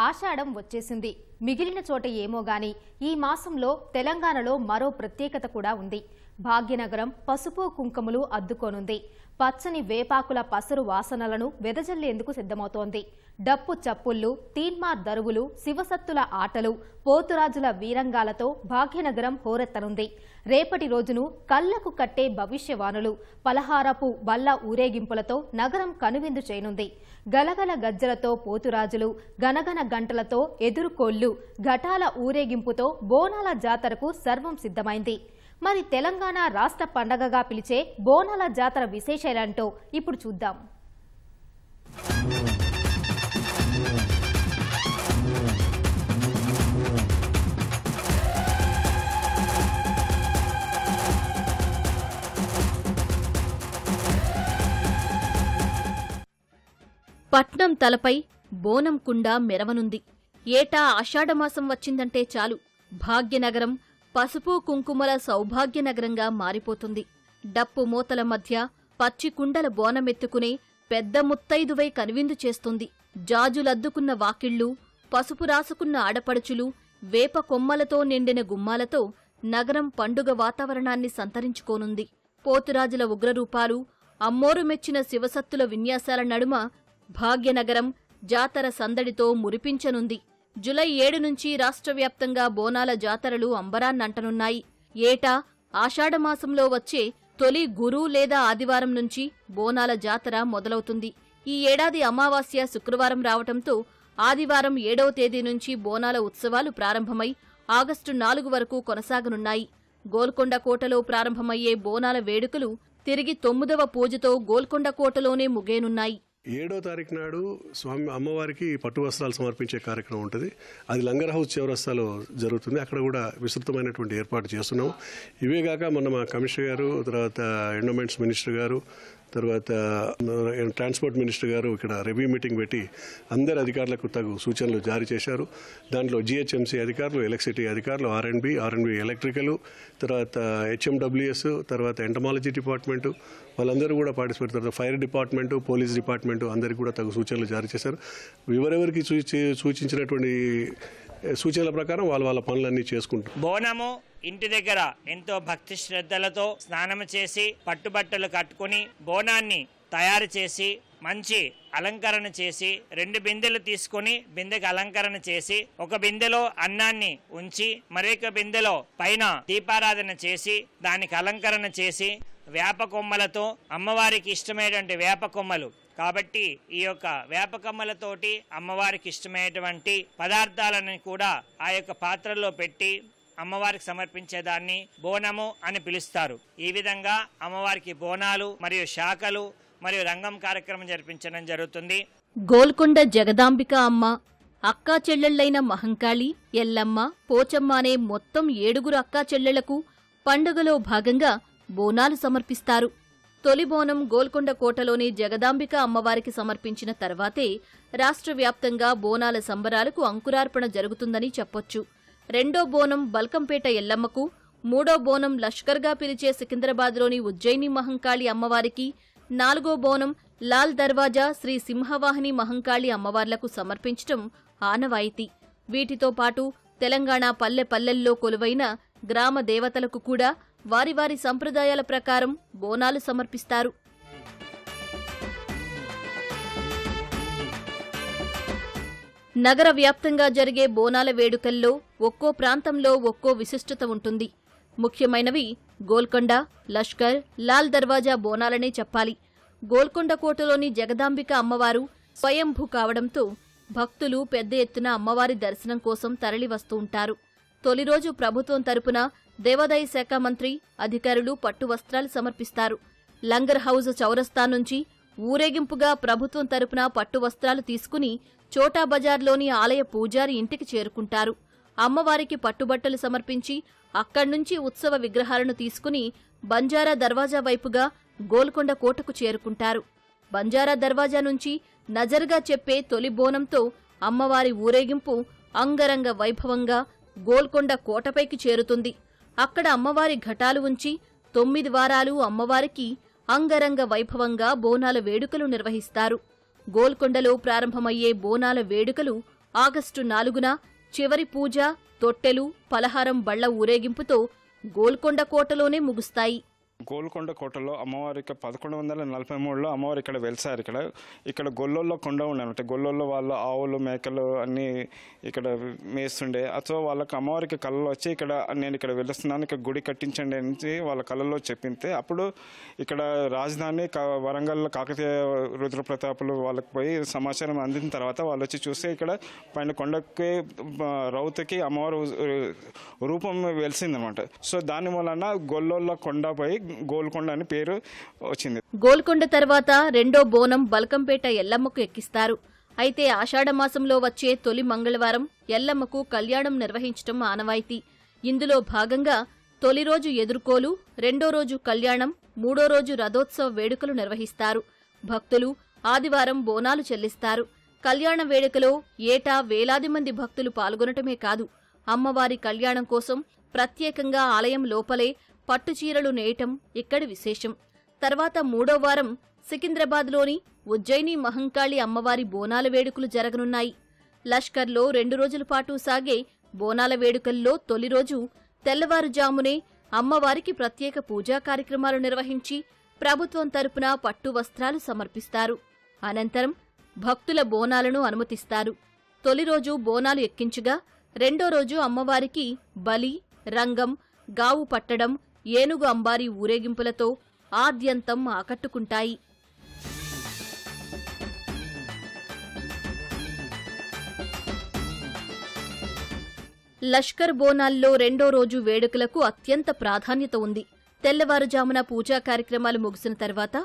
ఆషాఢం వచ్చేసింది. మిగిలిన చోట ఏమో గాని ఈ మాసంలో తెలంగాణలో మరో ప్రత్యేకత కూడా ఉంది. భాగ్యనగరం పసుపు కుంకుమలు అద్దుకోనుంది. పచ్చని వేపాకుల పసరు వాసనలను వెదజల్లేందుకు సిద్ధమవుతోంది. డప్పు చప్పుళ్లు, తీన్మార్ దరువులు, శివసత్తుల ఆటలు, పోతురాజుల వీరంగాలతో భాగ్యనగరం హోరెత్తనుంది. రేపటి రోజును కళ్లకు కట్టే భవిష్యవాణులు, పలహారపు బల్ల ఊరేగింపులతో నగరం కనువిందు చేయనుంది. గలగల గజ్జలతో పోతురాజులు, గనగన గంటలతో ఎదురుకోళ్లు, ఘటాల ఊరేగింపుతో బోనాల జాతరకు సర్వం సిద్ధమైంది. మరి తెలంగాణ రాష్ట్ర పండగగా పిలిచే బోనాల జాతర విశేషాలేంటో ఇప్పుడు చూద్దాం. పట్నం తలపై బోనం కుండ మెరవనుంది. ఏటా ఆషాఢమాసం వచ్చిందంటే చాలు భాగ్యనగరం పసుపు కుంకుమల సౌభాగ్యనగరంగా మారిపోతుంది. డప్పు మూతల మధ్య పచ్చి కుండల బోనమెత్తుకునే పెద్ద ముత్తైదువై కనువిందు చేస్తుంది. జాజులద్దుకున్న వాకిళ్లు, పసుపు రాసుకున్న ఆడపడుచులు, వేప కొమ్మలతో నిండిన గుమ్మాలతో నగరం పండుగ వాతావరణాన్ని సంతరించుకోనుంది. పోతురాజుల ఉగ్రరూపాలు, అమ్మోరు మెచ్చిన శివసత్తుల విన్యాసాల నడుమ భాగ్యనగరం జాతర సందడితో మురిపించనుంది. జులై 7 నుంచి రాష్ట్ర వ్యాప్తంగా బోనాల జాతరలు అంబరాన్నంటనున్నాయి. ఏటా ఆషాఢమాసంలో వచ్చే తొలి గురు లేదా ఆదివారం నుంచి బోనాల జాతర మొదలవుతుంది. ఈ ఏడాది అమావాస్య శుక్రవారం రావటంతో ఆదివారం 7వ తేదీ నుంచి బోనాల ఉత్సవాలు ప్రారంభమై ఆగస్టు 4 వరకు కొనసాగనున్నాయి. గోల్కొండ కోటలో ప్రారంభమయ్యే బోనాల వేడుకలు తిరిగి 9వ పూజతో గోల్కొండ కోటలోనే ముగియనున్నాయి. 7వ తారీఖు నాడు స్వామి అమ్మవారికి పట్టు వస్త్రాలు సమర్పించే కార్యక్రమం ఉంటుంది. అది లంగర్ హౌస్ చౌరస్తాలో జరుగుతుంది. అక్కడ కూడా విస్తృతమైనటువంటి ఏర్పాటు చేస్తున్నాం. ఇవేగాక మొన్న మా కమిషనర్ గారు, తర్వాత ఎండోమెంట్స్ మినిస్టర్ గారు, తర్వాత ట్రాన్స్పోర్ట్ మినిస్టర్ గారు ఇక్కడ రివ్యూ మీటింగ్ పెట్టి అందరి అధికారులకు తగు సూచనలు జారీ చేశారు. దాంట్లో జిహెచ్ఎంసీ అధికారులు, ఎలక్ట్రిసిటీ అధికారులు, ఆర్ఎండ్బి ఎలక్ట్రికల్, తర్వాత హెచ్ఎండబ్ల్యూఎస్, తర్వాత ఎంటమాలజీ డిపార్ట్మెంటు వాళ్ళందరూ కూడా పార్టిసిపేట్, తర్వాత ఫైర్ డిపార్ట్మెంటు, పోలీస్ డిపార్ట్మెంటు అందరికీ కూడా తగు సూచనలు జారీ చేశారు. ఎవరెవరికి సూచించినటువంటి సూచనల ప్రకారం వాళ్ళ పనులన్నీ చేసుకుంటారు. బోనము ఇంటి దగ్గర ఎంతో భక్తి శ్రద్ధలతో స్నానం చేసి పట్టుబట్టలు కట్టుకుని బోనాన్ని తయారు చేసి మంచి అలంకరణ చేసి 2 బిందెలు తీసుకుని బిందెకి అలంకరణ చేసి ఒక బిందెలో అన్నాన్ని ఉంచి మరొక బిందెలో పైన దీపారాధన చేసి దానికి అలంకరణ చేసి వేప కొమ్మలతో అమ్మవారికి ఇష్టమైనటువంటి వేప కొమ్మలు కాబట్టి ఈ యొక్క వేప కొమ్మలతోటి అమ్మవారికి ఇష్టమైనటువంటి పదార్థాలను కూడా ఆ యొక్క పాత్రల్లో పెట్టి అమ్మవారికి సమర్పించేదాన్ని బోనము అని పిలుస్తారు. ఈ విధంగా అమ్మవారికి బోనాలు మరియు శాఖలు మరియు రంగం కార్యక్రమం జరిపించడం జరుగుతుంది. గోల్కొండ జగదాంబిక అమ్మ, అక్కా చెల్లెళ్లైన మహంకాళి, ఎల్లమ్మ, పోచమ్మ అనే మొత్తం 7 అక్కా చెల్లెళ్లకు పండుగలో భాగంగా బోనాలు సమర్పిస్తారు. తొలి బోనం గోల్కొండ కోటలోని జగదాంబిక అమ్మవారికి సమర్పించిన తర్వాతే రాష్ట్ర వ్యాప్తంగా బోనాల సంబరాలకు అంకురార్పణ జరుగుతుందని చెప్పొచ్చు. 2వ బోనం బల్కంపేట ఎల్లమ్మకు, 3వ బోనం లష్కర్గా పిలిచే సికింద్రాబాద్లోని ఉజ్జయిని మహంకాళి అమ్మవారికి, 4వ బోనం లాల్ దర్వాజా శ్రీ సింహవాహిని మహంకాళి అమ్మవార్లకు సమర్పించటం ఆనవాయితీ. వీటితో పాటు తెలంగాణ పల్లె పల్లెల్లో కొలువైన గ్రామ దేవతలకు కూడా వారి వారి సంప్రదాయాల ప్రకారం బోనాలు సమర్పిస్తారు. నగర వ్యాప్తంగా జరిగే బోనాల వేడుకల్లో ఒక్కో ప్రాంతంలో ఒక్కో విశిష్టత ఉంటుంది. ముఖ్యమైనవి గోల్కొండ, లష్కర్, లాల్ దర్వాజా బోనాలనే చెప్పాలి. గోల్కొండ కోటలోని జగదాంబిక అమ్మవారు స్వయంభూ కావడంతో భక్తులు పెద్ద ఎత్తున అమ్మవారి దర్శనం కోసం తరలివస్తూ ఉంటారు. తొలి రోజు ప్రభుత్వం తరపున దేవాదాయ శాఖ మంత్రి, అధికారులు పట్టు వస్త్రాలు సమర్పిస్తారు. లంగర్ హౌజ్ చౌరస్తా నుంచి ఊరేగింపుగా ప్రభుత్వం తరపున పట్టు వస్త్రాలు తీసుకుని చోటా బజార్లోని ఆలయ పూజారి ఇంటికి చేరుకుంటారు. అమ్మవారికి పట్టుబట్టలు సమర్పించి అక్కడ్నుంచి ఉత్సవ విగ్రహాలను తీసుకుని బంజారా దర్వాజా వైపుగా గోల్కొండ కోటకు చేరుకుంటారు. బంజారా దర్వాజా నుంచి నజర్గా చెప్పే తొలి బోనంతో అమ్మవారి ఊరేగింపు అంగరంగ వైభవంగా గోల్కొండ కోటపైకి చేరుతుంది. అక్కడ అమ్మవారి ఘటాలు ఉంచి 9 వారాలు అమ్మవారికి అంగరంగ వైభవంగా బోనాల వేడుకలు నిర్వహిస్తారు. గోల్కొండలో ప్రారంభమయ్యే బోనాల వేడుకలు ఆగస్టు 4న చివరి పూజ, తొట్టెలు, పలహారం బళ్ల ఊరేగింపుతో గోల్కొండ కోటలోనే ముగుస్తాయి. గోల్కొండ కోటలో అమ్మవారికి 1143లో అమ్మవారు ఇక్కడ వెలిసారు. ఇక్కడ గొల్లోల్లో కొండ ఉండనమాట. గొల్లోల్లో వాళ్ళ ఆవులు మేకలు అన్నీ ఇక్కడ మేస్తుండే. సో వాళ్ళకి అమ్మవారికి కళలో వచ్చి నేను ఇక్కడ వెలుస్తున్నాను, ఇక్కడ గుడి కట్టించండి అని వాళ్ళ కళలో చెప్పింతే అప్పుడు ఇక్కడ రాజధాని వరంగల్ కాకతీయ రుద్రప్రతాపులు వాళ్ళకి పోయి సమాచారం అందిన తర్వాత వాళ్ళు వచ్చి చూస్తే ఇక్కడ పైన కొండకి రౌతుకి అమ్మవారు రూపం వెలిసిందనమాట. సో దాని వలన గొల్లోళ్ళ కొండపై గోల్కొండ అని పేరు వచ్చింది. గోల్కొండ తర్వాత రెండో బోనం బల్కంపేట ఎల్లమ్మకు ఎక్కిస్తారు. అయితే ఆషాఢమాసంలో వచ్చే తొలి మంగళవారం ఎల్లమ్మకు కళ్యాణం నిర్వహించటం ఆనవాయితీ. ఇందులో భాగంగా తొలి రోజు ఎదుర్కోలు, రెండో రోజు కళ్యాణం, మూడో రోజు రథోత్సవ వేడుకలు నిర్వహిస్తారు. భక్తులు ఆదివారం బోనాలు చెల్లిస్తారు. కళ్యాణ వేడుకలో ఏటా వేలాది మంది భక్తులు పాల్గొనటమే కాదు, అమ్మవారి కళ్యాణం కోసం ప్రత్యేకంగా ఆలయం లోపలే పట్టుచీరలు నేయటం ఇక్కడి విశేషం. తర్వాత మూడో వారం సికింద్రాబాద్లోని ఉజ్జయిని మహంకాళి అమ్మవారి బోనాల వేడుకలు జరగనున్నాయి. లష్కర్లో 2 రోజుల పాటు సాగే బోనాల వేడుకల్లో తొలి రోజు తెల్లవారుజామునే అమ్మవారికి ప్రత్యేక పూజా కార్యక్రమాలు నిర్వహించి ప్రభుత్వం తరపున పట్టు వస్త్రాలు సమర్పిస్తారు. అనంతరం భక్తుల బోనాలను అనుమతిస్తారు. తొలి రోజు బోనాలు ఎక్కించగా రెండో రోజు అమ్మవారికి బలి, రంగం, గావు పట్టడం, ఏనుగు అంబారీ ఊరేగింపులతో ఆద్యంతం ఆకట్టుకుంటాయి. లష్కర్ బోనాల్లో రెండో రోజు వేడుకలకు అత్యంత ప్రాధాన్యత ఉంది. తెల్లవారుజామున పూజా కార్యక్రమాలు ముగిసిన తర్వాత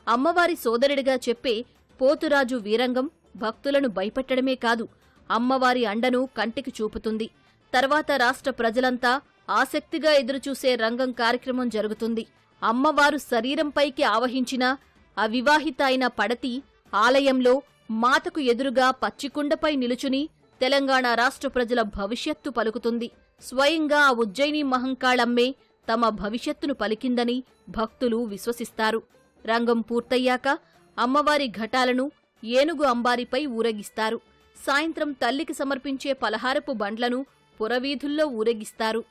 అమ్మవారి సోదరుడిగా చెప్పే పోతురాజు వీరంగం భక్తులను భయపెట్టడమే కాదు, అమ్మవారి అండను కంటికి చూపుతుంది. తర్వాత రాష్ట్ర ప్రజలంతా ఆసక్తిగా ఎదురుచూసే రంగం కార్యక్రమం జరుగుతుంది. అమ్మవారు శరీరంపైకి ఆవహించిన అవివాహిత అయిన పడతి ఆలయంలో మాతకు ఎదురుగా పచ్చికుండపై నిలుచుని తెలంగాణ రాష్ట్ర ప్రజల భవిష్యత్తు పలుకుతుంది. స్వయంగా ఆ ఉజ్జయిని మహంకాళమ్మే తమ భవిష్యత్తును పలికిందని భక్తులు విశ్వసిస్తారు. రంగం పూర్తయ్యాక అమ్మవారి ఘటాలను ఏనుగు అంబారిపై ఊరేగిస్తారు. సాయంత్రం తల్లికి సమర్పించే పలహారపు బండ్లను పురవీధుల్లో ఊరేగిస్తారు.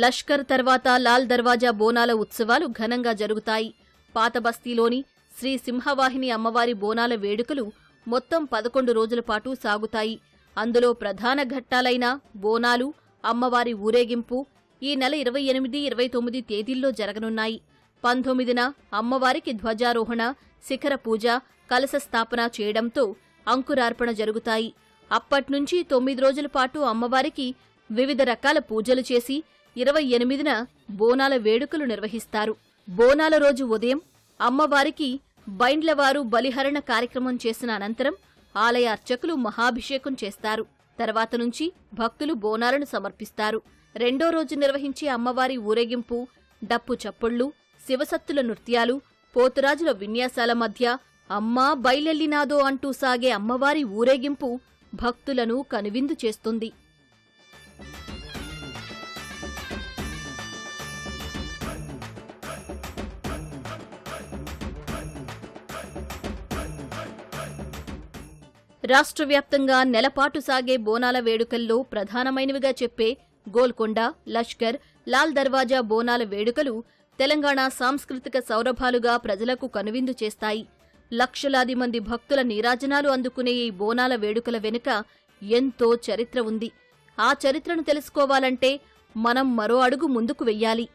లష్కర్ తర్వాత లాల్ దర్వాజా బోనాల ఉత్సవాలు ఘనంగా జరుగుతాయి. పాత బస్తీలోని శ్రీ సింహవాహిని అమ్మవారి బోనాల వేడుకలు మొత్తం 11 రోజుల పాటు సాగుతాయి. అందులో ప్రధాన ఘట్టాలైన బోనాలు, అమ్మవారి ఊరేగింపు ఈ నెల 28, 29 తేదీల్లో జరగనున్నాయి. 19న అమ్మవారికి ధ్వజారోహణ, శిఖర పూజ, కలశ స్థాపన చేయడంతో అంకురార్పణ జరుగుతాయి. అప్పట్నుంచి 9 రోజుల పాటు అమ్మవారికి వివిధ రకాల పూజలు చేసి 28న బోనాల వేడుకలు నిర్వహిస్తారు. బోనాల రోజు ఉదయం అమ్మవారికి బైండ్లవారు బలిహరణ కార్యక్రమం చేసిన అనంతరం ఆలయ అర్చకులు మహాభిషేకం చేస్తారు. తర్వాత నుంచి భక్తులు బోనాలను సమర్పిస్తారు. రెండో రోజు నిర్వహించే అమ్మవారి ఊరేగింపు డప్పు చప్పుళ్లు, శివసత్తుల నృత్యాలు, పోతురాజుల విన్యాసాల మధ్య అమ్మా బయలెల్లినాదో అంటూ సాగే అమ్మవారి ఊరేగింపు భక్తులను కనువిందు చేస్తుంది. రాష్ట్ర వ్యాప్తంగా నెలపాటు సాగే బోనాల వేడుకల్లో ప్రధానమైనవిగా చెప్పే గోల్కొండ, లష్కర్, లాల్ దర్వాజా బోనాల వేడుకలు తెలంగాణ సాంస్కృతిక సౌరభాలుగా ప్రజలకు కనువిందు చేస్తాయి. లక్షలాది మంది భక్తుల నీరాజనాలు అందుకునే ఈ బోనాల వేడుకల వెనుక ఎంతో చరిత్ర ఉంది. ఆ చరిత్రను తెలుసుకోవాలంటే మనం మరో అడుగు ముందుకు వెయ్యాలి.